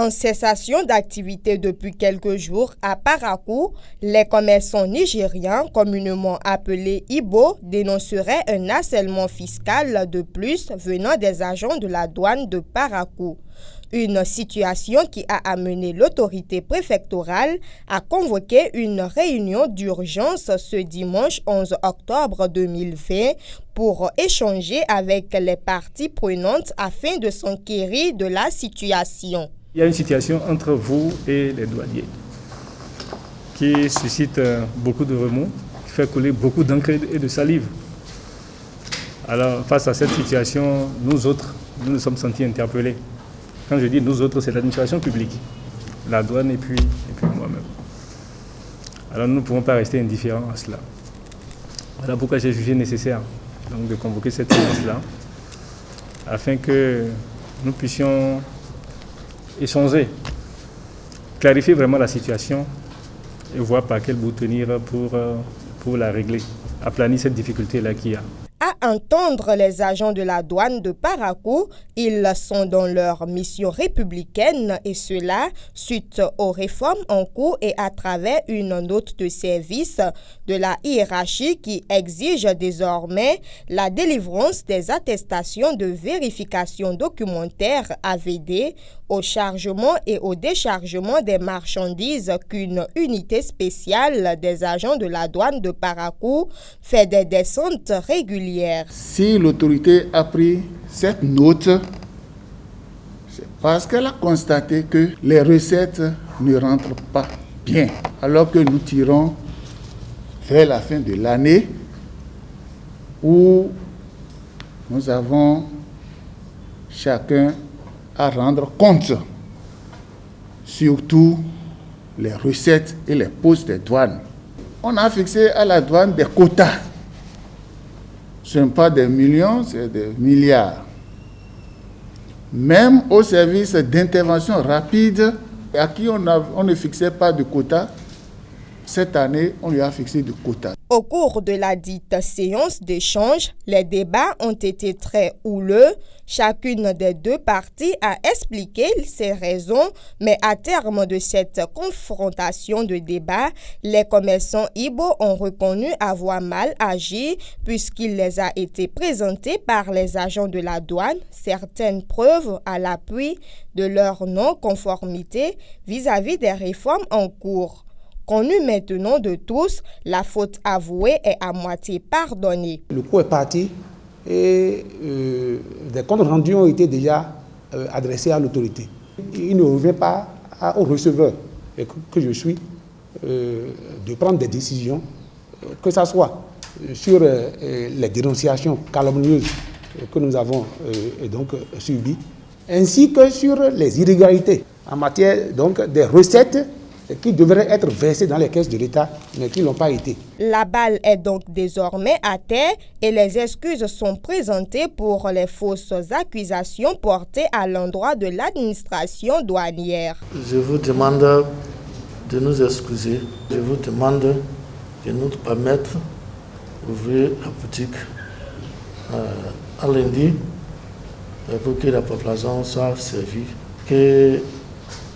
En cessation d'activité depuis quelques jours à Parakou, les commerçants nigériens, communément appelés Ibo, dénonceraient un harcèlement fiscal de plus venant des agents de la douane de Parakou. Une situation qui a amené l'autorité préfectorale à convoquer une réunion d'urgence ce dimanche 11 octobre 2020 pour échanger avec les parties prenantes afin de s'enquérir de la situation. Il y a une situation entre vous et les douaniers qui suscite beaucoup de remous, qui fait couler beaucoup d'encre et de salive. Alors, face à cette situation, nous autres, nous nous sommes sentis interpellés. Quand je dis nous autres, c'est l'administration publique, la douane et puis moi-même. Alors, nous ne pouvons pas rester indifférents à cela. Voilà pourquoi j'ai jugé nécessaire donc, de convoquer cette séance-là, afin que nous puissions échanger, clarifier vraiment la situation et voir par quel bout tenir pour la régler, aplanir cette difficulté-là qu'il y a. À entendre les agents de la douane de Parakou, ils sont dans leur mission républicaine et cela suite aux réformes en cours et à travers une note de service de la hiérarchie qui exige désormais la délivrance des attestations de vérification documentaire AVD au chargement et au déchargement des marchandises qu'une unité spéciale des agents de la douane de Parakou fait des descentes régulières. Si l'autorité a pris cette note, c'est parce qu'elle a constaté que les recettes ne rentrent pas bien. Alors que nous tirons vers la fin de l'année où nous avons chacun à rendre compte, surtout les recettes et les postes des douanes. On a fixé à la douane des quotas. Ce n'est pas des millions, c'est des milliards. Même au service d'intervention rapide, à qui on ne fixait pas de quotas, cette année, on lui a fixé de quotas. Au cours de la dite séance d'échange, les débats ont été très houleux. Chacune des deux parties a expliqué ses raisons, mais à terme de cette confrontation de débat, les commerçants Ibo ont reconnu avoir mal agi puisqu'il les a été présenté par les agents de la douane certaines preuves à l'appui de leur non-conformité vis-à-vis des réformes en cours. Connu maintenant de tous, la faute avouée est à moitié pardonnée. Le coup est parti et des comptes rendus ont été déjà adressés à l'autorité. Il ne revient pas au receveur que je suis de prendre des décisions, que ce soit sur les dénonciations calomnieuses que nous avons donc subies, ainsi que sur les irrégularités en matière donc des recettes qui devraient être versés dans les caisses de l'État, mais qui n'ont pas été. La balle est donc désormais à terre et les excuses sont présentées pour les fausses accusations portées à l'endroit de l'administration douanière. Je vous demande de nous excuser. Je vous demande de nous permettre d'ouvrir la boutique à lundi pour que la population soit servie, que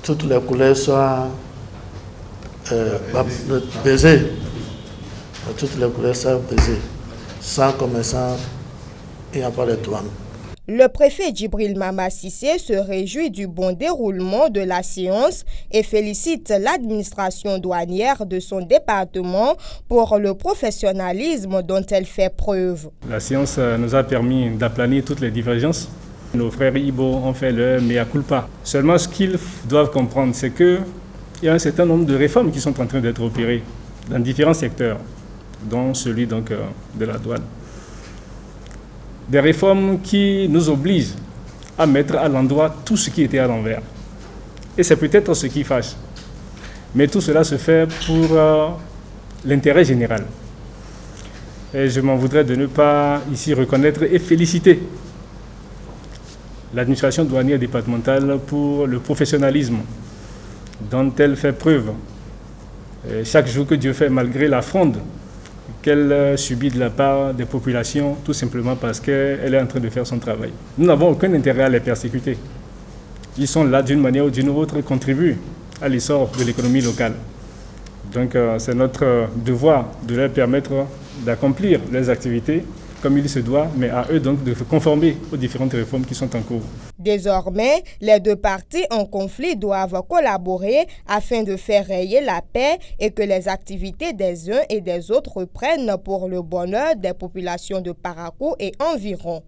toutes les couleurs soient baiser, toutes les couleurs sont baisées, sans commerçant, il n'y a pas de douane. Le préfet Djibril Mama Cissé se réjouit du bon déroulement de la séance et félicite l'administration douanière de son département pour le professionnalisme dont elle fait preuve. La séance nous a permis d'aplanir toutes les divergences. Nos frères Ibo ont fait leur mea culpa. Seulement, ce qu'ils doivent comprendre, c'est que il y a un certain nombre de réformes qui sont en train d'être opérées dans différents secteurs, dont celui donc, de la douane. Des réformes qui nous obligent à mettre à l'endroit tout ce qui était à l'envers. Et c'est peut-être ce qui fâche. Mais tout cela se fait pour l'intérêt général. Et je m'en voudrais de ne pas ici reconnaître et féliciter l'administration douanière départementale pour le professionnalisme dont elle fait preuve chaque jour que Dieu fait, malgré la fronde qu'elle subit de la part des populations, tout simplement parce qu'elle est en train de faire son travail. Nous n'avons aucun intérêt à les persécuter. ils sont là d'une manière ou d'une autre et contribuent à l'essor de l'économie locale. Donc c'est notre devoir de leur permettre d'accomplir leurs activités comme il se doit, mais à eux donc de se conformer aux différentes réformes qui sont en cours. Désormais, les deux parties en conflit doivent collaborer afin de faire rayer la paix et que les activités des uns et des autres reprennent pour le bonheur des populations de Parakou et environ.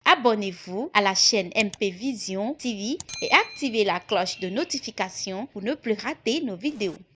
Abonnez-vous à la chaîne MP Vision TV et activez la cloche de notification pour ne plus rater nos vidéos.